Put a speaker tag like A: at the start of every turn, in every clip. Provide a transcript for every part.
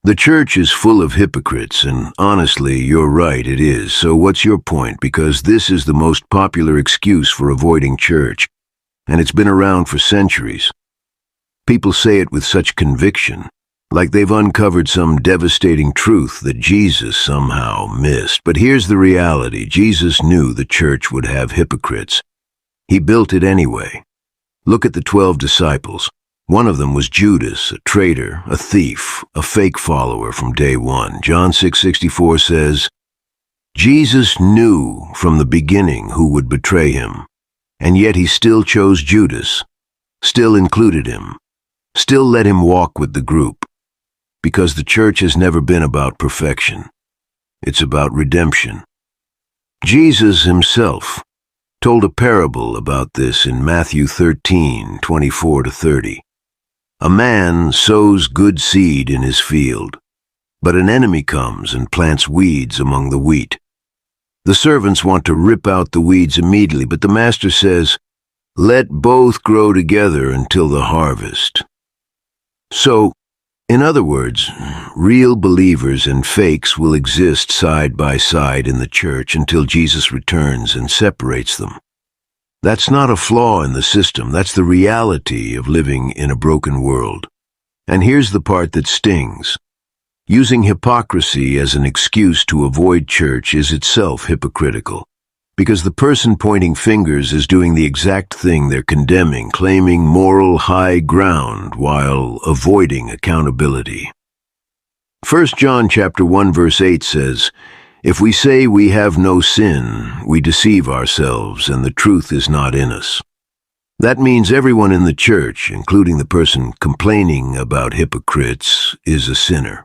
A: The church is full of hypocrites, and honestly, you're right, it is. So what's your point? Because this is the most popular excuse for avoiding church, and it's been around for centuries. People say it with such conviction, like they've uncovered some devastating truth that Jesus somehow missed. But here's the reality. Jesus knew the church would have hypocrites. He built it anyway. Look at the 12 disciples. One of them was Judas, a traitor, a thief, a fake follower from day one. John 6:64 says, Jesus knew from the beginning who would betray him, and yet he still chose Judas, still included him, still let him walk with the group, because the church has never been about perfection. It's about redemption. Jesus himself told a parable about this in Matthew 13:24-30. A man sows good seed in his field, but an enemy comes and plants weeds among the wheat. The servants want to rip out the weeds immediately, but the master says, "Let both grow together until the harvest." So, in other words, real believers and fakes will exist side by side in the church until Jesus returns and separates them. That's not a flaw in the system. That's the reality of living in a broken world. And here's the part that stings. Using hypocrisy as an excuse to avoid church is itself hypocritical, because the person pointing fingers is doing the exact thing they're condemning, claiming moral high ground while avoiding accountability. 1 John chapter 1 verse 8 says, "If we say we have no sin, we deceive ourselves, and the truth is not in us." That means everyone in the church, including the person complaining about hypocrites, is a sinner.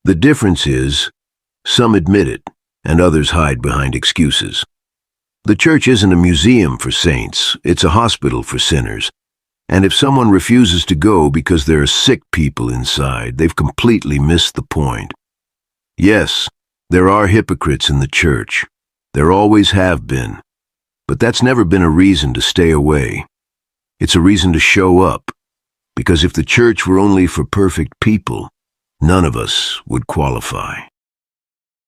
A: The difference is, some admit it, and others hide behind excuses. The church isn't a museum for saints, it's a hospital for sinners. And if someone refuses to go because there are sick people inside, they've completely missed the point. Yes, there are hypocrites in the church. There always have been. But that's never been a reason to stay away. It's a reason to show up. Because if the church were only for perfect people, none of us would qualify.